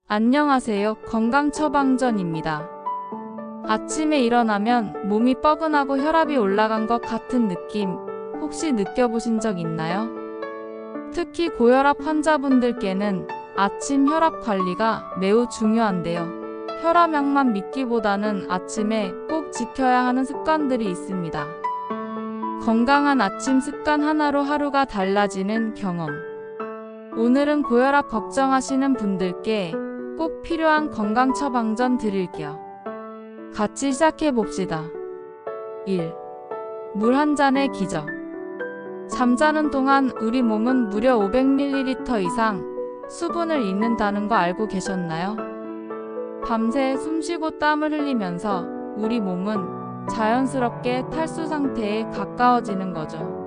안녕하세요. 건강처방전입니다. 아침에 일어나면 몸이 뻐근하고 혈압이 올라간 것 같은 느낌 혹시 느껴보신 적 있나요? 특히 고혈압 환자분들께는 아침 혈압 관리가 매우 중요한데요. 혈압약만 믿기보다는 아침에 꼭 지켜야 하는 습관들이 있습니다. 건강한 아침 습관 하나로 하루가 달라지는 경험. 오늘은 고혈압 걱정하시는 분들께 꼭 필요한 건강처방전 드릴게요. 같이 시작해봅시다. 1. 물 한 잔의 기적. 잠자는 동안 우리 몸은 무려 500ml 이상 수분을 잃는다는 거 알고 계셨나요? 밤새 숨쉬고 땀을 흘리면서 우리 몸은 자연스럽게 탈수 상태에 가까워지는 거죠.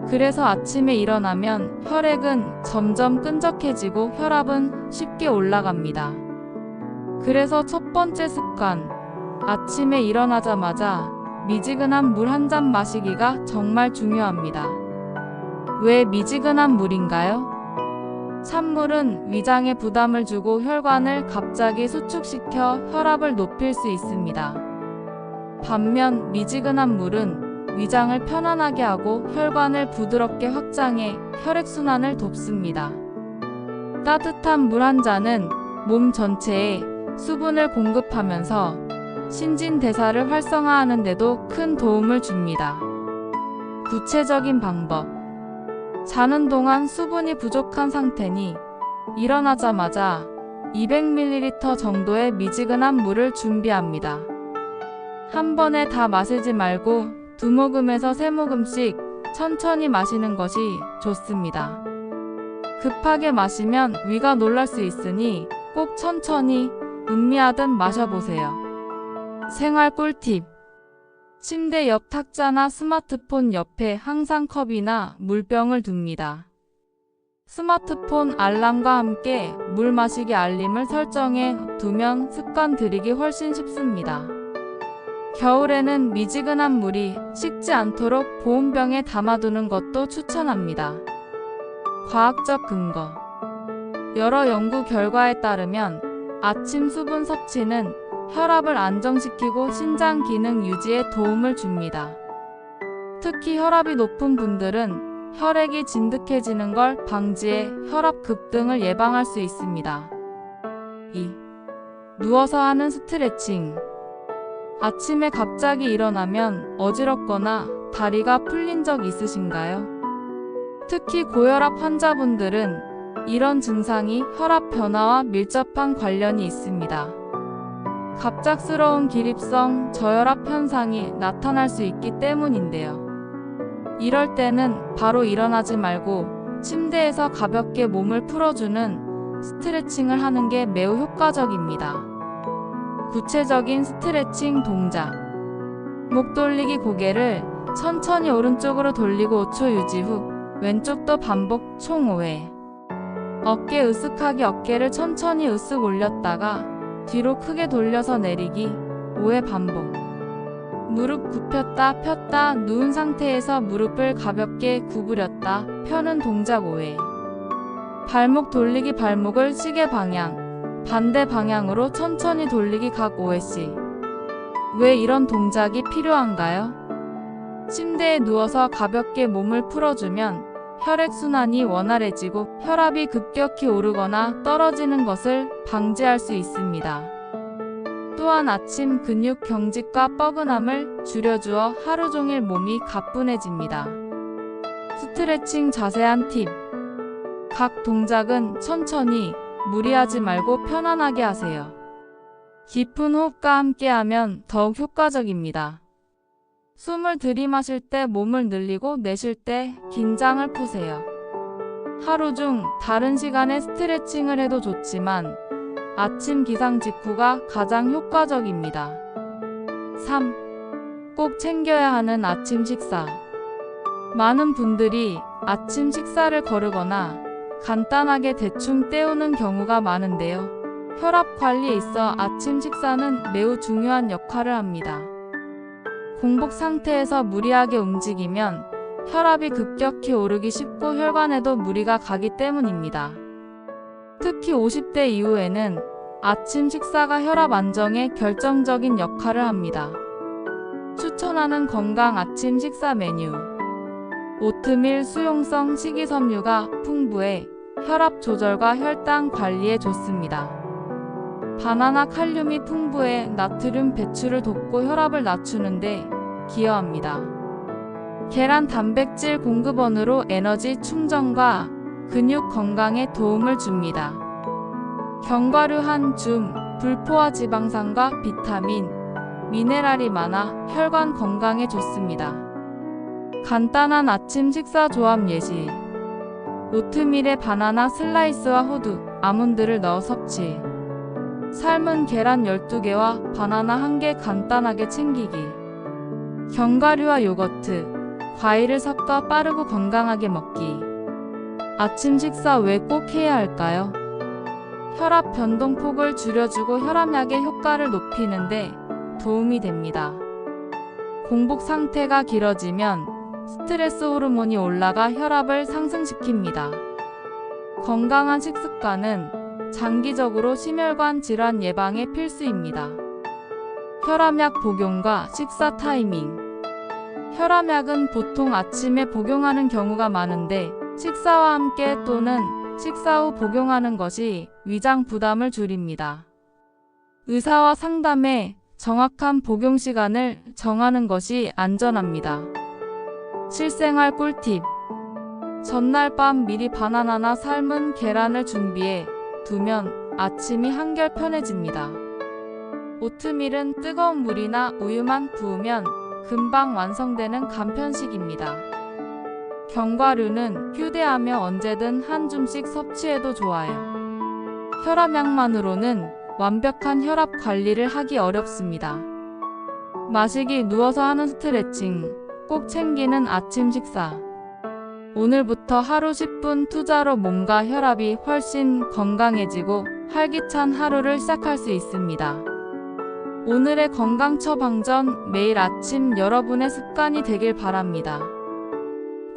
그래서 아침에 일어나면 혈액은 점점 끈적해지고 혈압은 쉽게 올라갑니다. 그래서 첫 번째 습관, 아침에 일어나자마자 미지근한 물 한 잔 마시기가 정말 중요합니다. 왜 미지근한 물인가요? 찬물은 위장에 부담을 주고 혈관을 갑자기 수축시켜 혈압을 높일 수 있습니다. 반면 미지근한 물은 위장을 편안하게 하고 혈관을 부드럽게 확장해 혈액순환을 돕습니다. 따뜻한 물 한 잔은 몸 전체에 수분을 공급하면서 신진대사를 활성화하는 데도 큰 도움을 줍니다. 구체적인 방법. 자는 동안 수분이 부족한 상태니 일어나자마자 200ml 정도의 미지근한 물을 준비합니다. 한 번에 다 마시지 말고 2모금에서 3모금씩 천천히 마시는 것이 좋습니다. 급하게 마시면 위가 놀랄 수 있으니 꼭 천천히 음미하듯 마셔보세요. 생활 꿀팁. 침대 옆 탁자나 스마트폰 옆에 항상 컵이나 물병을 둡니다. 스마트폰 알람과 함께 물 마시기 알림을 설정해 두면 습관 들이기 훨씬 쉽습니다. 겨울에는 미지근한 물이 식지 않도록 보온병에 담아두는 것도 추천합니다. 과학적 근거. 여러 연구 결과에 따르면 아침 수분 섭취는 혈압을 안정시키고 신장 기능 유지에 도움을 줍니다. 특히 혈압이 높은 분들은 혈액이 진득해지는 걸 방지해 혈압 급등을 예방할 수 있습니다. 2. 누워서 하는 스트레칭. 아침에 갑자기 일어나면 어지럽거나 다리가 풀린 적 있으신가요? 특히 고혈압 환자분들은 이런 증상이 혈압 변화와 밀접한 관련이 있습니다. 갑작스러운 기립성 저혈압 현상이 나타날 수 있기 때문인데요. 이럴 때는 바로 일어나지 말고 침대에서 가볍게 몸을 풀어주는 스트레칭을 하는 게 매우 효과적입니다. 구체적인 스트레칭 동작. 목 돌리기. 고개를 천천히 오른쪽으로 돌리고 5초 유지 후 왼쪽도 반복 총 5회. 어깨 으쓱하기. 어깨를 천천히 으쓱 올렸다가 뒤로 크게 돌려서 내리기 5회 반복. 무릎 굽혔다 폈다. 누운 상태에서 무릎을 가볍게 구부렸다 펴는 동작 5회. 발목 돌리기. 발목을 시계 방향 반대 방향으로 천천히 돌리기 각 5회씩. 왜 이런 동작이 필요한가요? 침대에 누워서 가볍게 몸을 풀어주면 혈액순환이 원활해지고 혈압이 급격히 오르거나 떨어지는 것을 방지할 수 있습니다. 또한 아침 근육 경직과 뻐근함을 줄여주어 하루 종일 몸이 가뿐해집니다. 스트레칭 자세한 팁. 각 동작은 천천히 무리하지 말고 편안하게 하세요. 깊은 호흡과 함께하면 더욱 효과적입니다. 숨을 들이마실 때 몸을 늘리고 내쉴 때 긴장을 푸세요. 하루 중 다른 시간에 스트레칭을 해도 좋지만 아침 기상 직후가 가장 효과적입니다. 3. 꼭 챙겨야 하는 아침 식사. 많은 분들이 아침 식사를 거르거나 간단하게 대충 때우는 경우가 많은데요. 혈압 관리에 있어 아침 식사는 매우 중요한 역할을 합니다. 공복 상태에서 무리하게 움직이면 혈압이 급격히 오르기 쉽고 혈관에도 무리가 가기 때문입니다. 특히 50대 이후에는 아침 식사가 혈압 안정에 결정적인 역할을 합니다. 추천하는 건강 아침 식사 메뉴. 오트밀 수용성 식이섬유가 풍부해 혈압 조절과 혈당 관리에 좋습니다. 바나나 칼륨이 풍부해 나트륨 배출을 돕고 혈압을 낮추는데 기여합니다. 계란 단백질 공급원으로 에너지 충전과 근육 건강에 도움을 줍니다. 견과류 한 줌, 불포화 지방산과 비타민, 미네랄이 많아 혈관 건강에 좋습니다. 간단한 아침 식사 조합 예시. 오트밀에 바나나 슬라이스와 호두, 아몬드를 넣어 섭취. 삶은 계란 12개와 바나나 1개 간단하게 챙기기. 견과류와 요거트, 과일을 섞어 빠르고 건강하게 먹기. 아침 식사 왜 꼭 해야 할까요? 혈압 변동폭을 줄여주고 혈압약의 효과를 높이는데 도움이 됩니다. 공복 상태가 길어지면 스트레스 호르몬이 올라가 혈압을 상승시킵니다. 건강한 식습관은 장기적으로 심혈관 질환 예방에 필수입니다. 혈압약 복용과 식사 타이밍. 혈압약은 보통 아침에 복용하는 경우가 많은데 식사와 함께 또는 식사 후 복용하는 것이 위장 부담을 줄입니다. 의사와 상담해 정확한 복용 시간을 정하는 것이 안전합니다. 실생활 꿀팁. 전날 밤 미리 바나나나 삶은 계란을 준비해 두면 아침이 한결 편해집니다. 오트밀은 뜨거운 물이나 우유만 부으면 금방 완성되는 간편식입니다. 견과류는 휴대하며 언제든 한 줌씩 섭취해도 좋아요. 혈압약만으로는 완벽한 혈압 관리를 하기 어렵습니다. 마시기 누워서 하는 스트레칭, 꼭 챙기는 아침 식사. 오늘부터 하루 10분 투자로 몸과 혈압이 훨씬 건강해지고 활기찬 하루를 시작할 수 있습니다. 오늘의 건강 처방전, 매일 아침 여러분의 습관이 되길 바랍니다.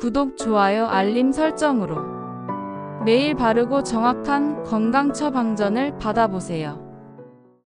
구독, 좋아요, 알림 설정으로 매일 바르고 정확한 건강 처방전을 받아보세요.